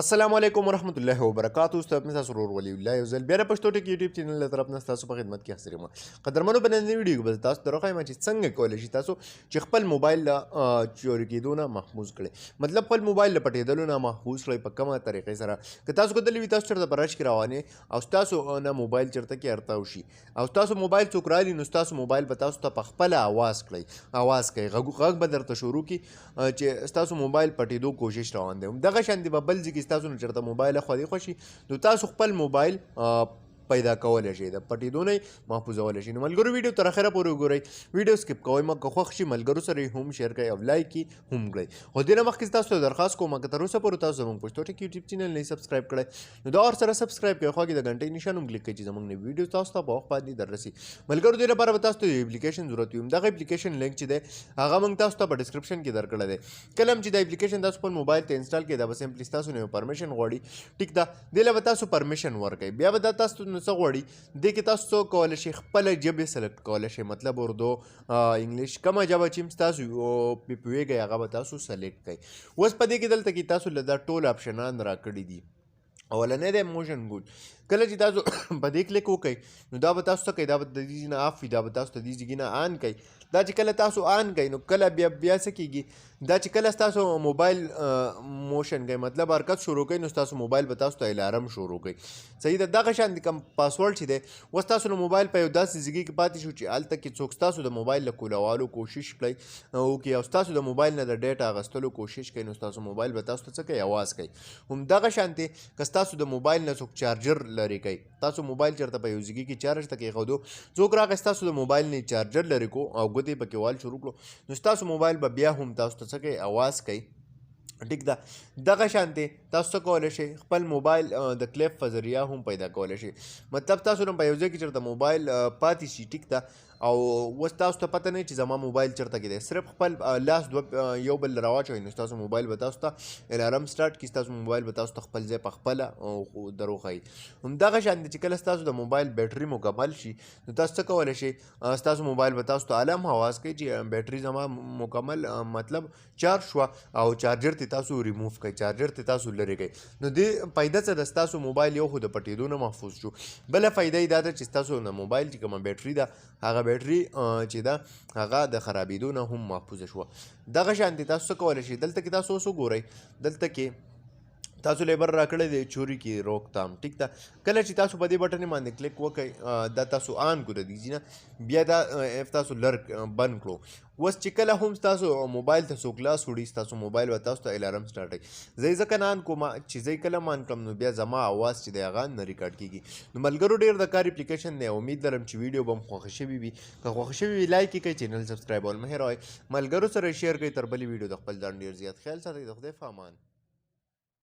السلام علیکم ورحمت الله وبرکاتہ. استاد مې تاسو ورور ولی الله یو ځل بیا د پښتو ټک یوټیوب چینل له طرف نه تاسو په خدمت کې حاضر یم. قدرمنو په نننۍ ویډیو کې به تاسو ته راښیم چې څنګه کولی شئ تاسو چې خپل موبایل له چوري کېدو نه محفوظ کړئ. مطلب خپل موبایل له پټېدلو نه محفوظ کړئ په کومه طریقې سره. که تاسو کتلی وي تاسو چېرته په رش کې روانې او ستاسو نه موبایل چېرته کې ارتاو شي او ستاسو موبایل څوک رالي نو ستاسو موبایل به تاسو ته په خپله اواز کوي غږ به درته شروع کړي چې ستاسو موبایل پټېدو کوشش روان دی. همدغه شان به بل ځای کې ستاسو نه چېرته موبایل خو خوشي نو تاسو خپل موبایل پیدا کولی شئ د پټېدو نه محفوظولی شئ. نو ملګرو ویډیو تر اخره پورې وګورئ. ویډیو سکپ کوئ مه که خوښ شي ملګرو سره یې هم شیر کړئ او لایک یې هم کړئ. خو دې نه مخکې تاسو ته درخواست کوم که تر اوسه پورې تاسو زموږ پښتو ټک یوټیوب چینل نه سبسکرایب کړئ نو دا ورسره سبسکرایب کړئ خوا کې د غنټۍ نشان هم کلیک کړئ چې زموږ نوي ویډیو تاسو ته په وخت باندې دررسي. ملګرو دې لپاره به تاسو ته یو اپلیکیشن ضرورت وي. همدغه اپلیکیشن لینک چې دی هغه موږ تاسو ته په ډسکرپشن کې درکړی دی. کله هم چې دا اپلیکیشن تاسو خپل موبایل ته انسټال کړئ دا به سمپلي ستاسو نه یو پرمیشن غواړي. ټیک ده دې له به تاسو پرمیشن ورکړئ. بیا به دا تاسو نه څه غواړي دې کې تاسو کولی شئ خپله ژبې سلیکټ کولی شئ. مطلب اردو انګلیش کومه ژبه چې هم ستاسو پوهېږئ هغه به تاسو سلیکټ کړئ. اوس په دې کې دلته کې تاسو له دا ټول اپشنان راکړي دي. اولنی دی موشن ګول. کله چې تاسو په دې کلیک وکړئ نو دا به تاسو څه کوي دا به د دې ځای نه اف وي دا به تاسو ته دې ځای نه آن کوي. دا چې کله تاسو آن کوئ نو کله بیا څه کېږي دا چې کله ستاسو موبایل موشن کوي مطلب حرکت شروع کوي نو ستاسو موبایل به تاسو ته الارم شروع کوي. صحیح ده. دغه شان د کوم پاسورډ چې دی اوس تاسو نو موبایل په یو داسې ځای کې پاتې شو چې هلته کې څوک ستاسو د موبایل له کولولو کوشش وکړي او ستاسو د موبایل نه د ډیټا اخیستلو کوشش کوي نو ستاسو موبایل به تاسو ته څه کوي اواز کوي. همدغه شانتې که ستاسو د موبایل نه څوک چارجر لرې کوي تاسو موبایل چېرته په یو ځای کې چارج ته کېښودو څوک راغی ستاسو د موبایل نه چارجر لرې کو او ګوتې پکې وال شروع کړو نو ستاسو موبایل به بیا هم تاسو ته څه کوي اواز کوي. ټیک ده. دغه شانتې تاسو څه کولی شئ خپل موبایل د کلیپ په ذریعه هم پیدا کولی شئ. مطلب تاسو نه په یو ځای کې چېرته موبایل پاتې شي ټیک ده او اوس تاسو ته پته نه چې زما موبایل چېرته کې دی صرف خپل لاس دوه یو بل راواچوئ نو ستاسو موبایل به تاسو ته الارم سټارټ کړي. ستاسو موبایل به تاسو ته خپل ځای په خپله دروښایي. همدغه شان چې کله ستاسو د موبایل بیټري مکمل شي نو تاسو څه کولی شئ ستاسو موبایل به تاسو ته الارم اواز کوي چې بیټري زما مکمل مطلب چارج شوه او چارجر ته تاسو ریموف کړئ چارجر ته تاسو لرې کړئ. نو دې فایده څه ده ستاسو موبایل یو خو د پټېدو نه محفوظ شو. بله فایده یې دا ده چې ستاسو د موبایل چې کومه بیټري ده هغه بیټري چې ده هغه د خرابېدو نه هم محفوظه شوه. دغه شانتې تاسو څه کولی شئ دلته کې تاسو اوس وګورئ دلته کې تاسو لیبر راکړی دی چوري کې روکتام. ټیک ده. کله چې تاسو په دې بټن باندې کلیک وکړئ دا تاسو آن کړو د دې ځای نه بیا دا اف تاسو بند کړو. اوس چې کله هم ستاسو موبایل ته څوک لاس وړي ستاسو موبایل به تاسو ته الارم سټارټ کوي. زه یې ځکه نه آن کوم چې زه یې کله م آن کړم نو بیا زما اواز چې دی هغه نه ریکارډ کېږي. نو ملګرو ډېر د کار اپلیکیشن دی. امید لرم چې ویډیو به م خوښه شوي وي. که خوښه شوي وي لایک یې کړئ چینل سبسکرایبول مه هېروئ. ملګرو سره یې شیر کړئ. تر بلې ویډیو د خپل ځان ډېر زیات خیال ساتئ. د خدای په امان.